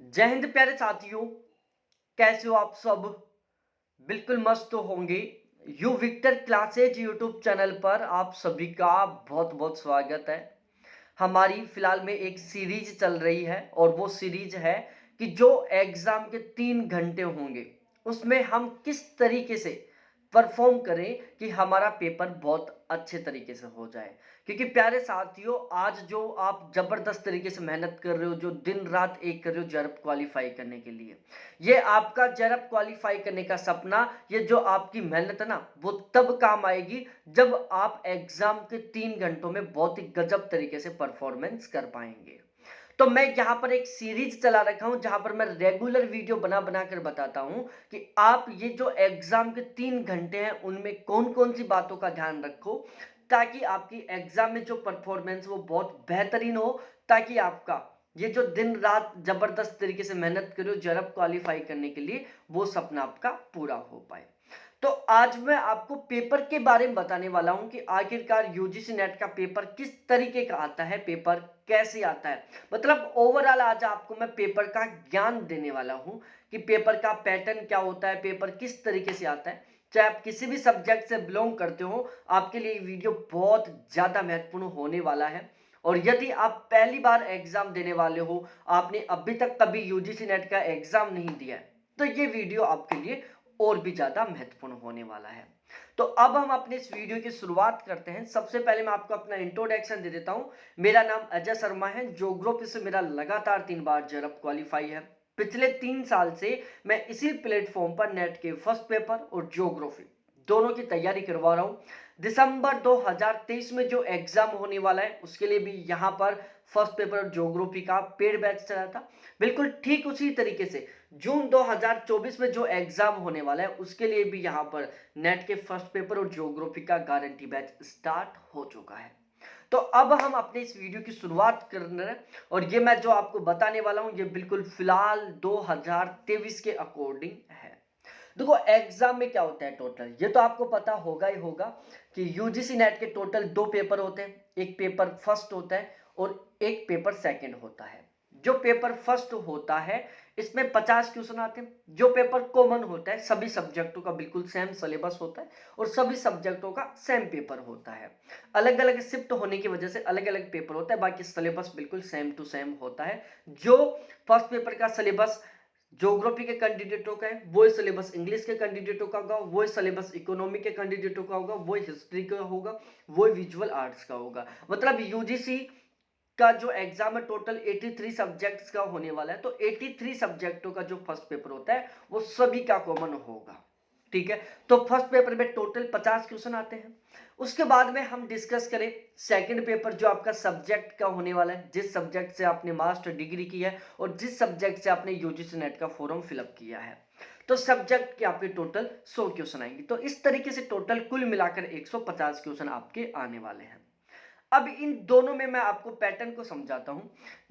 जय हिंद प्यारे साथियों। कैसे हो आप सब? बिल्कुल मस्त होंगे। U Victor classes YouTube channel पर आप सभी का बहुत बहुत स्वागत है। हमारी फिलहाल में एक सीरीज चल रही है और वो सीरीज है कि जो एग्जाम के 3 घंटे होंगे उसमें हम किस तरीके से परफॉर्म करें कि हमारा पेपर बहुत अच्छे तरीके से हो जाए। क्योंकि प्यारे साथियों, आज जो आप जबरदस्त तरीके से मेहनत कर रहे हो, जो दिन रात एक कर रहे हो जरब क्वालिफाई करने के लिए, ये आपका जरब क्वालिफाई करने का सपना, ये जो आपकी मेहनत है ना, वो तब काम आएगी जब आप एग्जाम के 3 घंटों में बहुत ही गजब तरीके से परफॉर्मेंस कर पाएंगे। तो मैं यहाँ पर एक सीरीज चला रखा हूँ जहाँ पर मैं रेगुलर वीडियो बना बना कर बताता हूँ कि आप ये जो एग्जाम के 3 घंटे हैं उनमें कौन कौन सी बातों का ध्यान रखो, ताकि आपकी एग्जाम में जो परफॉर्मेंस वो बहुत बेहतरीन हो, ताकि आपका ये जो दिन रात जबरदस्त तरीके से मेहनत करो जरब क्वालिफाई करने के लिए, वो सपना आपका पूरा हो पाए। तो आज मैं आपको पेपर के बारे में बताने वाला हूं कि आखिरकार यूजीसी नेट का पेपर किस तरीके का आता है, पेपर कैसे आता है। मतलब ओवरऑल आज आपको मैं पेपर का ज्ञान देने वाला हूं कि पेपर का पैटर्न क्या होता है, पेपर किस तरीके से आता है। चाहे आप किसी भी सब्जेक्ट से बिलोंग करते हो, आपके लिए ये वीडियो बहुत ज्यादा महत्वपूर्ण होने वाला है। और यदि आप पहली बार एग्जाम देने वाले हो, आपने अभी तक कभी यूजीसी नेट का एग्जाम नहीं दिया है, तो ये वीडियो आपके लिए और भी ज्यादा महत्वपूर्ण होने वाला है। तो अब हम अपने इस वीडियो की शुरुआत करते हैं। सबसे पहले मैं आपको अपना इंट्रोडक्शन दे देता हूं। मेरा नाम अजय शर्मा है। ज्योग्राफी से मेरा लगातार 3 बार जरब क्वालिफाई है। पिछले 3 साल से मैं इसी प्लेटफॉर्म पर नेट के फर्स्ट पेपर और ज्योग्राफी दोनों की तैयारी करवा रहा हूं। दिसंबर 2023 में जो एग्जाम होने वाला है उसके लिए भी यहाँ पर फर्स्ट पेपर और ज्योग्राफी का पेड बैच चला था। बिल्कुल ठीक उसी तरीके से जून 2024 में जो एग्जाम होने वाला है उसके लिए भी यहाँ पर नेट के फर्स्ट पेपर और ज्योग्राफी का गारंटी बैच स्टार्ट हो चुका है। तो अब हम अपने इस वीडियो की शुरुआत कर रहे हैं और ये मैं जो आपको बताने वाला हूं ये बिल्कुल फिलहाल 2023 के अकॉर्डिंग है। देखो एग्जाम में क्या होता है टोटल, ये तो आपको पता होगा ही होगा कि यूजीसी नेट के टोटल 2 पेपर होते हैं। एक पेपर फर्स्ट होता है और एक पेपर सेकंड होता है। जो पेपर फर्स्ट होता है इसमें 50 क्वेश्चन आते हैं। जो पेपर कॉमन होता है, सभी सब्जेक्टों का बिल्कुल सेम सिलेबस होता है और सभी सब्जेक्टों का सेम पेपर होता है। अलग अलग शिफ्ट होने की वजह से अलग अलग पेपर होता है, बाकी सिलेबस बिल्कुल सेम टू सेम होता है। जो फर्स्ट पेपर का सिलेबस ज्योग्राफी के कैंडिडेटों का है, वो सिलेबस इंग्लिश के कैंडिडेटों का होगा, वो सिलेबस इकोनॉमी के कैंडिडेटों का होगा, वो हिस्ट्री का होगा, वो विजुअल आर्ट्स का होगा। मतलब यूजीसी का जो एग्जाम है टोटल 83 सब्जेक्ट्स का होने वाला है। तो 83 सब्जेक्टों का जो फर्स्ट पेपर होता है वो सभी का कॉमन होगा। ठीक है, तो फर्स्ट पेपर में टोटल 50 क्वेश्चन आते हैं। उसके बाद में हम डिस्कस करें सेकंड पेपर जो आपका सब्जेक्ट का होने वाला है, जिस सब्जेक्ट से आपने मास्टर डिग्री की है और जिस सब्जेक्ट से आपने यूजीसी नेट का फॉर्म फिलअप किया है। तो सब्जेक्ट के आपके टोटल 100 क्वेश्चन आएंगे। तो इस तरीके से टोटल कुल मिलाकर 150 क्वेश्चन आपके आने वाले हैं। अब इन दोनों में मैं आपको पैटर्न को समझाता हूं।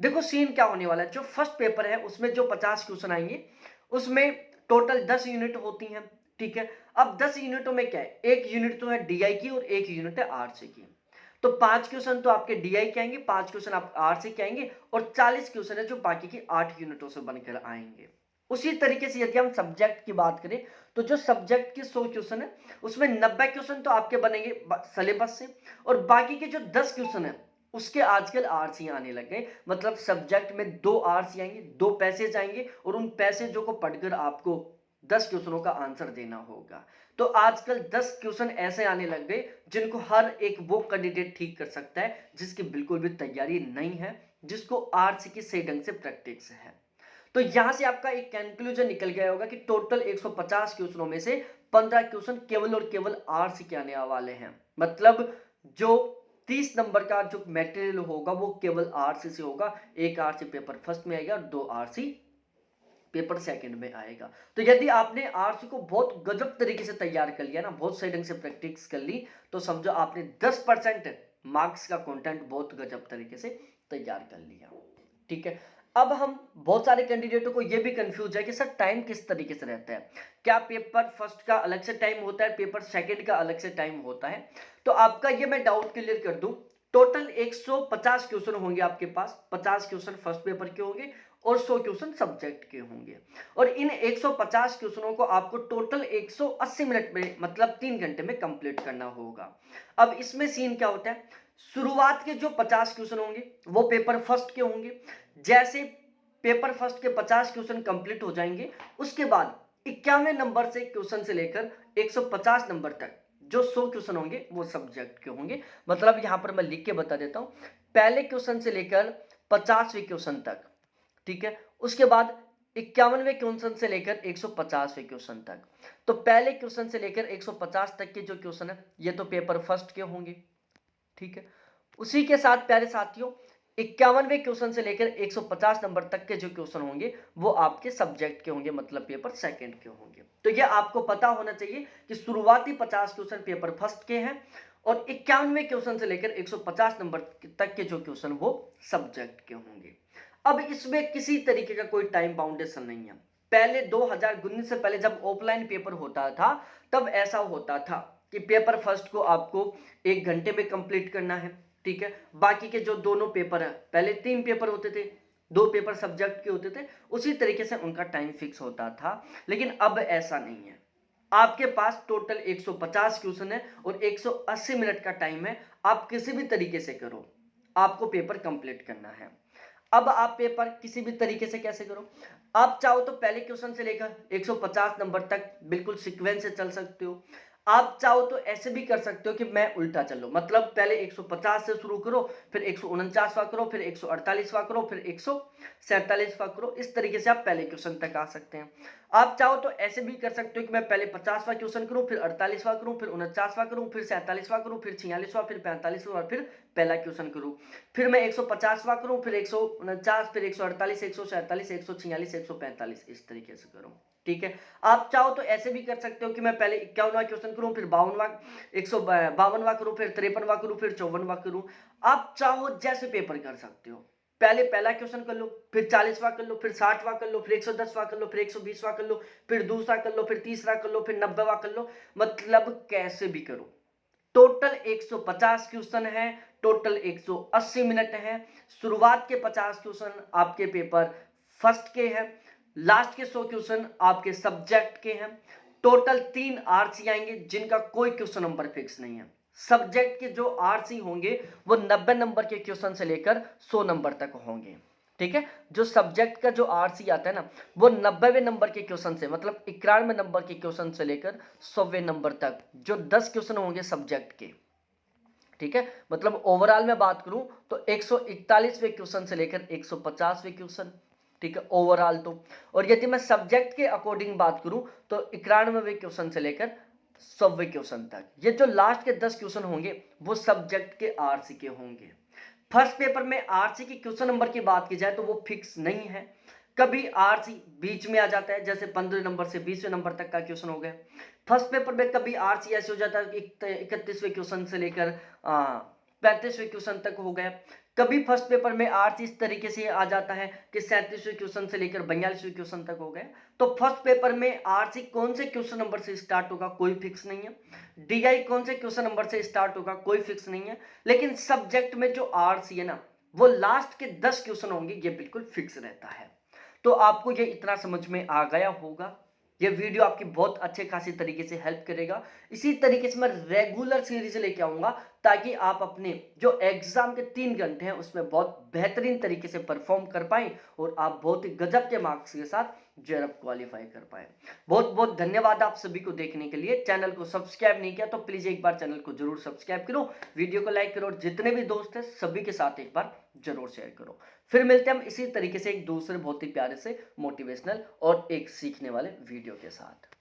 देखो सीन क्या होने वाला है, जो फर्स्ट पेपर है उसमें जो 50 क्वेश्चन आएंगे उसमें टोटल 10 यूनिट होती हैं। ठीक है, अब 10 यूनिटों में क्या है, एक यूनिट तो है डीआई की और एक यूनिट है आरसी की। तो 5 क्वेश्चन तो आपके डीआई के आएंगे, 5 क्वेश्चन आप आरसी के आएंगे और 40 क्वेश्चन है जो बाकी की 8 यूनिटों से बनकर आएंगे। उसी तरीके से यदि हम सब्जेक्ट की बात करें तो जो सब्जेक्ट के 100 क्वेश्चन है उसमें 90 क्वेश्चन तो आपके बनेंगे सिलेबस से और बाकी के जो 10 क्वेश्चन है उसके आजकल आरसी आने लग गए। मतलब सब्जेक्ट में 2 आरसी आएंगे, 2 पैसेज आएंगे और उन पैसेजों को पढ़कर आपको 10 क्वेश्चनों का आंसर देना होगा। तो आजकल 10 क्वेश्चन ऐसे आने लग गए जिनको हर एक वो कैंडिडेट ठीक कर सकता है जिसकी बिल्कुल भी तैयारी नहीं है, जिसको आरसी की सही ढंग से प्रैक्टिस है। तो यहां से आपका एक कंक्लूजन निकल गया होगा कि टोटल 150 क्वेश्चनों में से 15 क्वेश्चन केवल और केवल आरसी के आने वाले हैं। मतलब जो 30 नंबर का जो मटेरियल होगा वो केवल आरसी से होगा। एक आरसी पेपर फर्स्ट में आएगा और 2 आरसी पेपर सेकंड में आएगा। तो यदि आपने आरसी को बहुत गजब तरीके से तैयार कर लिया ना, बहुत सही ढंग से प्रैक्टिस कर ली, तो समझो आपने 10% मार्क्स का कंटेंट बहुत गजब तरीके से तैयार कर लिया। ठीक है, अब हम बहुत सारे कैंडिडेटों को यह भी कंफ्यूज है कि सर टाइम किस तरीके से रहता है, क्या पेपर फर्स्ट का अलग से टाइम होता है, पेपर सेकंड का अलग से टाइम होता है। तो आपका ये मैं डाउट क्लियर कर दूं, टोटल 150 क्वेश्चन होंगे आपके पास। 50 क्वेश्चन फर्स्ट पेपर के होंगे और 100 क्वेश्चन सब्जेक्ट के होंगे। और इन 150 क्वेश्चनों को आपको टोटल 180 मिनट में मतलब 3 घंटे में कंप्लीट करना होगा। अब इसमें सीन क्या होता है, शुरुआत के जो 50 क्वेश्चन होंगे वो पेपर फर्स्ट के होंगे। जैसे पेपर फर्स्ट के 50 क्वेश्चन कंप्लीट हो जाएंगे, उसके बाद 91 नंबर से क्वेश्चन से लेकर 150 नंबर तक जो 100 क्वेश्चन होंगे वो सब्जेक्ट के होंगे। मतलब यहां पर मैं लिख के बता देता हूं, पहले क्वेश्चन से लेकर 50वें क्वेश्चन तक, ठीक है, उसके बाद 51वें क्वेश्चन से लेकर 150वें क्वेश्चन तक। तो पहले क्वेश्चन से लेकर 150 तक के जो क्वेश्चन है ये तो पेपर फर्स्ट के होंगे, ठीक है। उसी के साथ प्यारे साथियों 51वें क्वेश्चन से लेकर 150 नंबर तक के जो क्वेश्चन होंगे वो आपके सब्जेक्ट के होंगे, मतलब पेपर सेकंड के होंगे। तो ये आपको पता होना चाहिए कि शुरुआती 50 क्वेश्चन पेपर फर्स्ट के हैं और 51वें क्वेश्चन से लेकर 150 नंबर तक के जो क्वेश्चन वो सब्जेक्ट के होंगे। अब इसमें किसी तरीके का कोई टाइम बाउंडेशन नहीं है। पहले 2019 से पहले जब ऑफलाइन पेपर होता था तब ऐसा होता था कि पेपर फर्स्ट को आपको 1 घंटे में कंप्लीट करना है, ठीक है। बाकी के जो दोनों पेपर है, पहले 3 पेपर होते थे, 2 पेपर सब्जेक्ट के होते थे, उसी तरीके से उनका टाइम फिक्स होता था। लेकिन अब ऐसा नहीं है, आपके पास टोटल 150 क्वेश्चन है और 180 मिनट का टाइम है। आप किसी भी तरीके से करो, आपको पेपर कंप्लीट करना है। अब आप पेपर किसी भी तरीके से कैसे करो, आप चाहो तो पहले क्वेश्चन से लेकर 150 नंबर तक बिल्कुल सीक्वेंस से चल सकते हो। आप चाहो तो ऐसे भी कर सकते हो कि मैं उल्टा चलो, मतलब पहले 150 से शुरू करो, फिर 149वां करो, फिर 148वां करो, फिर 147वां करो। इस तरीके से आप पहले क्वेश्चन तक आ सकते हैं। आप चाहो तो ऐसे भी कर सकते हो कि मैं पहले 50वां क्वेश्चन करूं, फिर 48वां करूं, फिर 49वां करूं, फिर 47वां करूं, फिर 46वां, फिर 45वां और फिर पहला क्वेश्चन करूं। फिर मैं 150वां करूं, फिर 149, फिर 148, 147, 146, 145, इस तरीके से करूं, ठीक है। आप चाहो तो ऐसे भी कर सकते हो कि मैं पहले 51वां क्वेश्चन करूं, फिर 52वां, 152वां करूं, फिर 53वां करूं, फिर 54वां करूं। आप चाहो जैसे पेपर कर सकते हो। पहले पहला क्वेश्चन कर लो, फिर 40वां कर लो, फिर 60वां कर लो, फिर 110वां कर लो, फिर 120वां कर लो, फिर दूसरा कर लो, फिर तीसरा कर लो, फिर 90वां कर लो। मतलब कैसे भी करो। टोटल 150 क्वेश्चन है, टोटल 180 मिनट है। शुरुआत के 50 क्वेश्चन आपके पेपर फर्स्ट के हैं, लास्ट के 100 क्वेश्चन आपके सब्जेक्ट के हैं। टोटल 3 आरसी आएंगे जिनका कोई क्वेश्चन नंबर फिक्स नहीं है। सब्जेक्ट के जो आरसी होंगे वो 90 नंबर के क्वेश्चन से लेकर 100 नंबर तक होंगे, ठीक है। जो सब्जेक्ट का जो आरसी आता है ना वो 90वें नंबर के क्वेश्चन से, मतलब 91 नंबर के क्वेश्चन से लेकर 100वें नंबर तक जो 10 क्वेश्चन होंगे सब्जेक्ट के, ठीक है। मतलब ओवरऑल में बात करूं तो 141वें क्वेश्चन से लेकर 150वें क्वेश्चन, ठीक है, ओवरऑल तो। और यदि मैं सब्जेक्ट के अकॉर्डिंग बात करूं तो 91वें क्वेश्चन से लेकर 100वें क्वेश्चन तक, ये जो लास्ट के 10 क्वेश्चन होंगे वो सब्जेक्ट के आरसी के होंगे। फर्स्ट पेपर में आरसी की क्वेश्चन नंबर की बात की जाए तो वो फिक्स नहीं है, कभी आरसी बीच में आ जाता है, जैसे 15 नंबर से 20वें नंबर तक का क्वेश्चन हो गया। फर्स्ट पेपर में कभी आरसी ऐसे हो जाता है कि 31वें क्वेश्चन से लेकर 35वें क्वेश्चन तक हो गया। कभी फर्स्ट पेपर में आरसी इस तरीके से आ जाता है कि 37वें क्वेश्चन से लेकर 42वें क्वेश्चन तक हो गए। तो फर्स्ट पेपर में आरसी कौन से क्वेश्चन नंबर से स्टार्ट होगा कोई फिक्स नहीं है, डीआई कौन से क्वेश्चन नंबर से स्टार्ट होगा कोई फिक्स नहीं है। लेकिन सब्जेक्ट में जो आरसी है ना वो लास्ट के 10 क्वेश्चन होंगे, ये बिल्कुल फिक्स रहता है। तो आपको ये इतना समझ में आ गया होगा। ये वीडियो आपकी बहुत अच्छे खासी तरीके से हेल्प करेगा। इसी तरीके से मैं रेगुलर सीरीज लेके आऊंगा ताकि आप अपने जो एग्जाम के 3 घंटे हैं उसमें बहुत बेहतरीन तरीके से परफॉर्म कर पाएं और आप बहुत ही गजब के मार्क्स के साथ जेआरएफ क्वालिफाई कर पाए। बहुत बहुत धन्यवाद आप सभी को देखने के लिए। चैनल को सब्सक्राइब नहीं किया तो प्लीज एक बार चैनल को जरूर सब्सक्राइब करो, वीडियो को लाइक करो और जितने भी दोस्त हैं सभी के साथ एक बार जरूर शेयर करो। फिर मिलते हैं हम इसी तरीके से एक दूसरे बहुत ही प्यारे से मोटिवेशनल और एक सीखने वाले वीडियो के साथ।